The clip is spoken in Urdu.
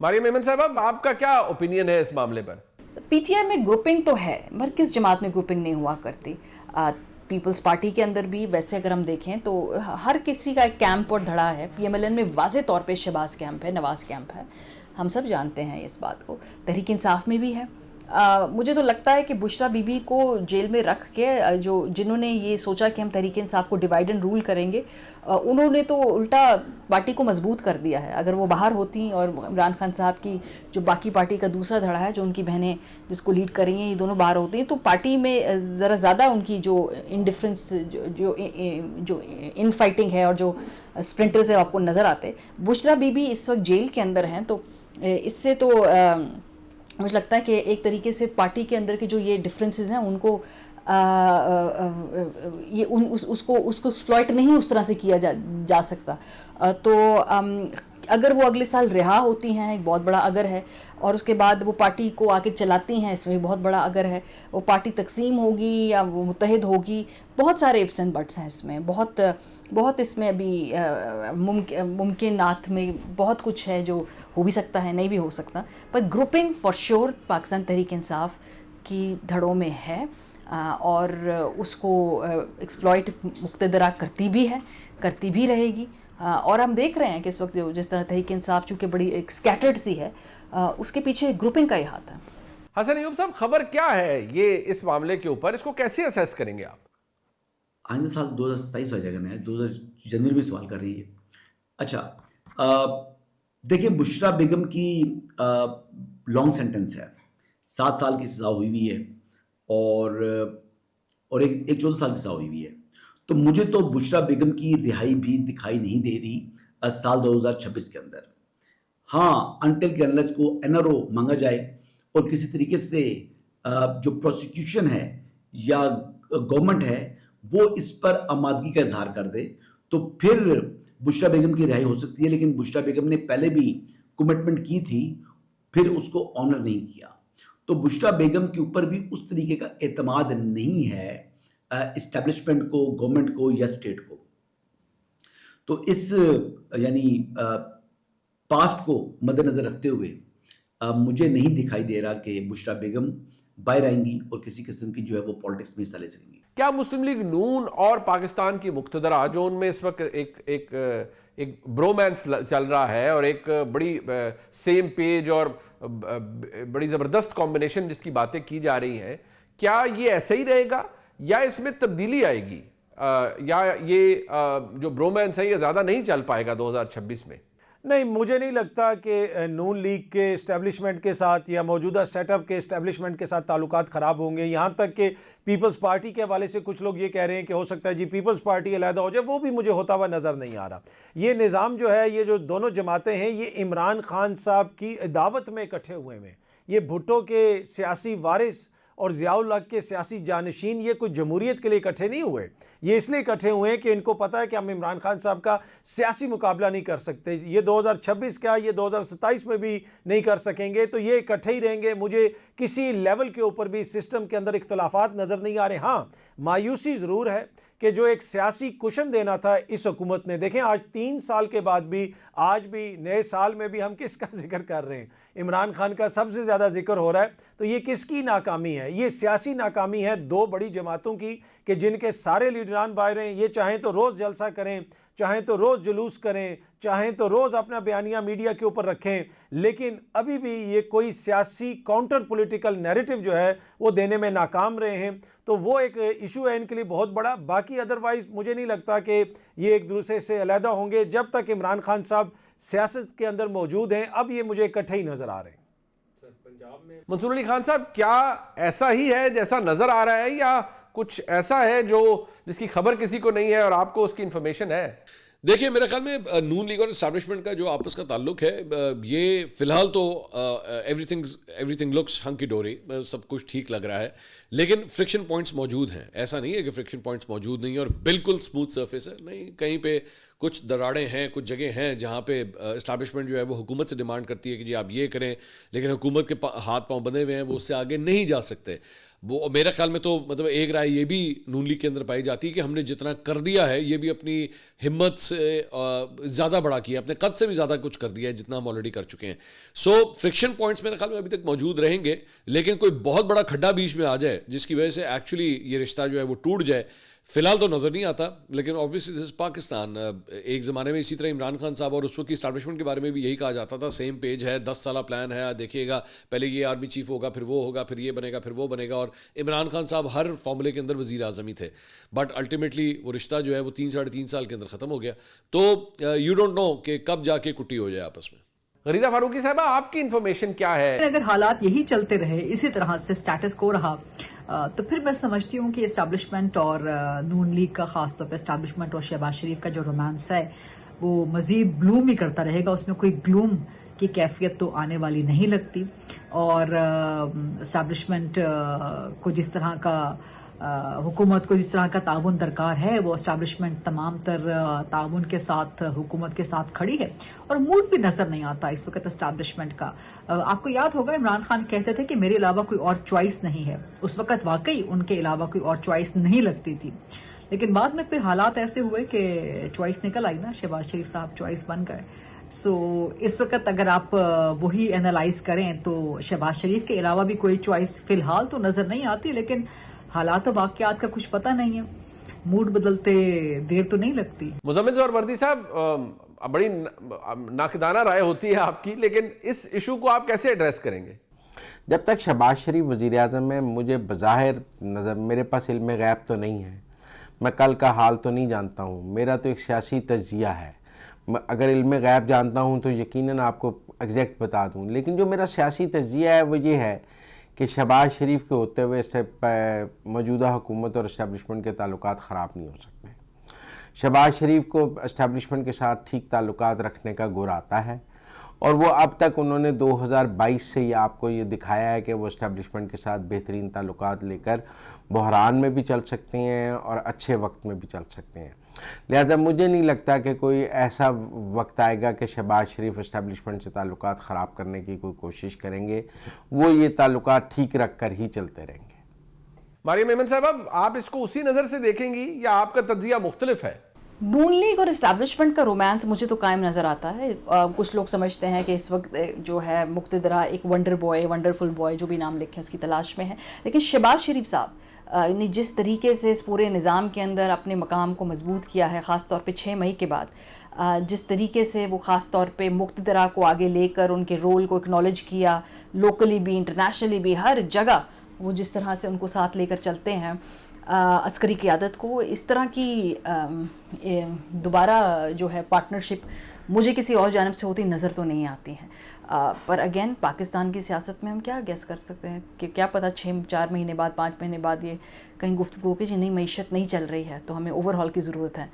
مریم ایمن صاحب آپ کا کیا اوپینین ہے اس معاملے پر؟ پی ٹی آئی میں گروپنگ تو ہے مگر کس جماعت میں گروپنگ نہیں ہوا کرتی. پیپلز پارٹی کے اندر بھی ویسے اگر ہم دیکھیں تو ہر کسی کا ایک کیمپ اور دھڑا ہے. پی ایم ایل این میں واضح طور پہ شہباز کیمپ ہے, نواز کیمپ ہے, ہم سب جانتے ہیں اس بات کو. تحریک انصاف میں بھی ہے. مجھے تو لگتا ہے کہ بشرا بی بی کو جیل میں رکھ کے جنہوں نے یہ سوچا کہ ہم تحریک انصاف کو ڈیوائڈ اینڈ رول کریں گے, انہوں نے تو الٹا پارٹی کو مضبوط کر دیا ہے. اگر وہ باہر ہوتی اور عمران خان صاحب کی جو باقی پارٹی کا دوسرا دھڑا ہے, جو ان کی بہنیں جس کو لیڈ کریں گے, یہ دونوں باہر ہوتے ہیں, تو پارٹی میں ذرا زیادہ ان کی جو انڈیفرنس جو ان فائٹنگ ہے اور جو اسپلنٹرز ہے آپ کو نظر آتے. بشرا بی بی اس وقت جیل کے اندر ہیں, تو اس سے تو مجھے لگتا ہے کہ ایک طریقے سے پارٹی کے اندر کے جو یہ ڈفرینسز ہیں ان کو یہ اس کو ایکسپلائٹ نہیں اس طرح سے کیا جا سکتا. تو اگر وہ اگلے سال رہا ہوتی ہیں, ایک بہت بڑا اگر ہے, اور اس کے بعد وہ پارٹی کو آگے چلاتی ہیں, اس میں بھی بہت بڑا اگر ہے. وہ پارٹی تقسیم ہوگی یا وہ متحد ہوگی, بہت سارے ifs and buts ہیں اس میں, بہت اس میں ابھی ممکنات میں بہت کچھ ہے جو ہو بھی سکتا ہے, نہیں بھی ہو سکتا. پر grouping for sure Pakistan Tehreek Insaf کی دھڑوں میں ہے, اور اس کو ایکسپلائٹ مقتدرہ کرتی بھی ہے, کرتی بھی رہے گی. اور ہم دیکھ رہے ہیں کہ اس وقت جس طرح تحریک انصاف چونکہ بڑی ایک اسکیٹرڈ سی ہے, اس کے پیچھے گروپنگ کا ہی ہاتھ ہے. حسن ایوب صاحب, خبر کیا ہے یہ اس معاملے کے اوپر, اس کو کیسے اسیس کریں گے آپ؟ آئندہ سال 2027 ہو جائے گا, 2000 جنوری میں سوال کر رہی ہے. اچھا دیکھیں, بشرا بیگم کی لانگ سینٹنس ہے, 7 سال کی سزا ہوئی ہے, اور ایک 14 سال کی سزا ہوئی ہے. تو مجھے تو بشرا بیگم کی رہائی بھی دکھائی نہیں دے رہی سال 2026 کے اندر. ہاں, انٹل کہ انلیس کو این آر او مانگا جائے اور کسی طریقے سے جو پروسیکیوشن ہے یا گورنمنٹ ہے وہ اس پر آمادگی کا اظہار کر دے, تو پھر بشرا بیگم کی رہائی ہو سکتی ہے. لیکن بشرا بیگم نے پہلے بھی کمٹمنٹ کی تھی, پھر اس کو آنر نہیں کیا. تو بشرا بیگم کے اوپر بھی اس طریقے کا اعتماد نہیں ہے اسٹیبلشمنٹ کو, گورنمنٹ کو یا اسٹیٹ کو. تو اس یعنی پاسٹ کو مد نظر رکھتے ہوئے مجھے نہیں دکھائی دے رہا کہ بشرا بیگم باہر آئیں گی اور کسی قسم کی جو ہے وہ پالیٹکس میں حصہ لے سکیں گی. کیا مسلم لیگ نون اور پاکستان کی مقتدرہ, جو ان میں اس وقت ایک برومینس چل رہا ہے اور ایک بڑی سیم پیج اور بڑی زبردست کمبینیشن جس کی باتیں کی جا رہی ہیں, کیا یہ ایسے ہی رہے گا یا اس میں تبدیلی آئے گی, یا یہ جو برومینس ہے یہ زیادہ نہیں چل پائے گا 2026 میں؟ نہیں, مجھے نہیں لگتا کہ نون لیگ کے اسٹیبلشمنٹ کے ساتھ یا موجودہ سیٹ اپ کے اسٹیبلشمنٹ کے ساتھ تعلقات خراب ہوں گے. یہاں تک کہ پیپلز پارٹی کے حوالے سے کچھ لوگ یہ کہہ رہے ہیں کہ ہو سکتا ہے جی پیپلز پارٹی علیحدہ ہو جائے, وہ بھی مجھے ہوتا ہوا نظر نہیں آ رہا. یہ نظام جو ہے, یہ جو دونوں جماعتیں ہیں, یہ عمران خان صاحب کی دعوت میں اکٹھے ہوئے ہیں. یہ بھٹو کے سیاسی وارث اور ضیاء الحق کے سیاسی جانشین یہ کوئی جمہوریت کے لیے اکٹھے نہیں ہوئے. یہ اس لیے اکٹھے ہوئے ہیں کہ ان کو پتہ ہے کہ ہم عمران خان صاحب کا سیاسی مقابلہ نہیں کر سکتے. یہ 2026 کا, یہ 2027 میں بھی نہیں کر سکیں گے, تو یہ اکٹھے ہی رہیں گے. مجھے کسی لیول کے اوپر بھی سسٹم کے اندر اختلافات نظر نہیں آ رہے. ہاں, مایوسی ضرور ہے کہ جو ایک سیاسی کوشن دینا تھا اس حکومت نے, دیکھیں آج 3 سال کے بعد بھی, آج بھی نئے سال میں بھی ہم کس کا ذکر کر رہے ہیں؟ عمران خان کا سب سے زیادہ ذکر ہو رہا ہے. تو یہ کس کی ناکامی ہے؟ یہ سیاسی ناکامی ہے 2 بڑی جماعتوں کی کہ جن کے سارے لیڈران باہر ہیں. یہ چاہیں تو روز جلسہ کریں, چاہیں تو روز جلوس کریں, چاہیں تو روز اپنا بیانیہ میڈیا کے اوپر رکھیں, لیکن ابھی بھی یہ کوئی سیاسی کاؤنٹر پولیٹیکل نیریٹو جو ہے وہ دینے میں ناکام رہے ہیں. تو وہ ایک ایشو ہے ان کے لیے بہت بڑا. باقی ادروائز مجھے نہیں لگتا کہ یہ ایک دوسرے سے علیحدہ ہوں گے جب تک عمران خان صاحب سیاست کے اندر موجود ہیں. اب یہ مجھے اکٹھے ہی نظر آ رہے ہیں. منصور علی خان صاحب, کیا ایسا ہی ہے جیسا نظر آ رہا ہے, یا کچھ ایسا ہے جس کی خبر کسی کو نہیں ہے اور آپ کو اس کی انفارمیشن ہے؟ دیکھیے, میرے خیال میں نون لیگ اور اسٹیبلشمنٹ کا جو آپس کا تعلق ہے, یہ فی الحال تو ایوری تھنگ لکس ہنکی ڈوری, سب کچھ ٹھیک لگ رہا ہے, لیکن فرکشن پوائنٹس موجود ہیں. ایسا نہیں ہے کہ فرکشن پوائنٹس موجود نہیں اور بالکل اسموتھ سرفیس ہے, نہیں, کہیں پہ کچھ دراڑیں ہیں, کچھ جگہ ہیں جہاں پہ اسٹیبلشمنٹ جو ہے وہ حکومت سے ڈیمانڈ کرتی ہے کہ جی آپ یہ کریں, لیکن حکومت کے ہاتھ پاؤں بندھے ہوئے ہیں, وہ اس سے آگے نہیں جا سکتے. وہ میرے خیال میں تو مطلب ایک رائے یہ بھی نون لیگ کے اندر پائی جاتی ہے کہ ہم نے جتنا کر دیا ہے یہ بھی اپنی ہمت سے زیادہ بڑا کیا, اپنے قد سے بھی زیادہ کچھ کر دیا ہے جتنا ہم آلریڈی کر چکے ہیں. سو فرکشن پوائنٹس میرے خیال میں ابھی تک موجود رہیں گے, لیکن کوئی بہت بڑا کھڈا بیچ میں آ جائے جس کی وجہ سے ایکچولی یہ رشتہ جو ہے وہ ٹوٹ جائے, فی الحال تو نظر نہیں آتا. لیکن اوبیسلی دس از پاکستان. ایک زمانے میں اسی طرح عمران خان صاحب اور اس وقت کی اسٹیبلشمنٹ کے بارے میں بھی یہی کہا جاتا تھا, سیم پیج ہے, 10 سالہ پلان ہے, دیکھیے گا پہلے یہ آرمی چیف ہوگا, پھر وہ ہوگا, پھر یہ بنے گا, پھر وہ بنے گا. اور عمران خان صاحب ہر فارمولے کے اندر وزیر اعظم ہی تھے, بٹ الٹیمیٹلی وہ رشتہ جو ہے وہ 3-3.5 سال کے اندر ختم ہو گیا. تو یو ڈونٹ نو کہ کب جا کے کٹی ہو جائے آپس میں. غریدہ فاروقی صاحبہ, آپ کی انفارمیشن کیا ہے؟ اگر حالات یہی چلتے رہے, اسی طرح سے سٹیٹس کو رہا, تو پھر میں سمجھتی ہوں کہ اسٹیبلشمنٹ اور نون لیگ کا, خاص طور پہ اسٹیبلشمنٹ اور شہباز شریف کا جو رومانس ہے وہ مزید بلوم ہی کرتا رہے گا. اس میں کوئی گلوم کی کیفیت تو آنے والی نہیں لگتی. اور اسٹیبلشمنٹ کو جس طرح کا, حکومت کو جس طرح کا تعاون درکار ہے, وہ اسٹیبلشمنٹ تمام تر تعاون کے ساتھ حکومت کے ساتھ کھڑی ہے. اور موڈ بھی نظر نہیں آتا اس وقت اسٹیبلشمنٹ کا. آپ کو یاد ہوگا عمران خان کہتے تھے کہ میرے علاوہ کوئی اور چوائس نہیں ہے. اس وقت واقعی ان کے علاوہ کوئی اور چوائس نہیں لگتی تھی, لیکن بعد میں پھر حالات ایسے ہوئے کہ چوائس نکل آئی نا, شہباز شریف صاحب چوائس بن گئے. سو اس وقت اگر آپ وہی اینالائز کریں تو شہباز شریف کے علاوہ بھی کوئی چوائس فی الحال تو نظر نہیں آتی, لیکن حالات و واقعات کا کچھ پتہ نہیں ہے, موڈ بدلتے دیر تو نہیں لگتی. مزمل ظہور وردی صاحب, بڑی ناقدانہ رائے ہوتی ہے آپ کی, لیکن اس ایشو کو آپ کیسے ایڈریس کریں گے؟ جب تک شہباز شریف وزیر اعظم ہے, مجھے بظاہر نظر, میرے پاس علم غیب تو نہیں ہے, میں کل کا حال تو نہیں جانتا ہوں, میرا تو ایک سیاسی تجزیہ ہے. اگر علم غیب جانتا ہوں تو یقیناً آپ کو ایگزیکٹ بتا دوں, لیکن جو میرا سیاسی تجزیہ ہے وہ یہ ہے کہ شہباز شریف کے ہوتے ہوئے اس سے موجودہ حکومت اور اسٹیبلشمنٹ کے تعلقات خراب نہیں ہو سکتے. شہباز شریف کو اسٹیبلشمنٹ کے ساتھ ٹھیک تعلقات رکھنے کا گر آتا ہے, اور وہ اب تک انہوں نے 2022 سے یہ آپ کو یہ دکھایا ہے کہ وہ اسٹیبلشمنٹ کے ساتھ بہترین تعلقات لے کر بحران میں بھی چل سکتے ہیں اور اچھے وقت میں بھی چل سکتے ہیں. لہذا مجھے نہیں لگتا کہ کوئی ایسا وقت آئے گا کہ شہباز شریف اسٹیبلشمنٹ سے تعلقات خراب کرنے کی کوئی کوشش کریں گے. وہ یہ تعلقات ٹھیک رکھ کر ہی چلتے رہیں گے. مریم ایمن صاحب, آپ اس کو اسی نظر سے دیکھیں گی یا آپ کا تجزیہ مختلف ہے؟ نون لیگ اور اسٹیبلشمنٹ کا رومانس مجھے تو قائم نظر آتا ہے. کچھ لوگ سمجھتے ہیں کہ اس وقت جو ہے مقتدرہ ایک ونڈر بوائے, ونڈرفل بوائے, جو بھی نام لکھیں اس کی تلاش میں ہے. لیکن شہباز شریف صاحب نے جس طریقے سے اس پورے نظام کے اندر اپنے مقام کو مضبوط کیا ہے, خاص طور پہ 6 مئی کے بعد, جس طریقے سے وہ خاص طور پہ مقتدرہ کو آگے لے کر ان کے رول کو اکنالج کیا, لوکلی بھی انٹرنیشنلی بھی ہر جگہ وہ جس طرح سے ان کو ساتھ لے کر چلتے ہیں عسکری قیادت کو, اس طرح کی دوبارہ جو ہے پارٹنرشپ مجھے کسی اور جانب سے ہوتی نظر تو نہیں آتی ہیں. پر اگین پاکستان کی سیاست میں ہم کیا گیس کر سکتے ہیں کہ کیا پتہ 4 مہینے بعد 5 مہینے بعد یہ کہیں گفتگو کی جی نہیں معیشت نہیں چل رہی ہے تو ہمیں اوور ہال کی ضرورت ہے.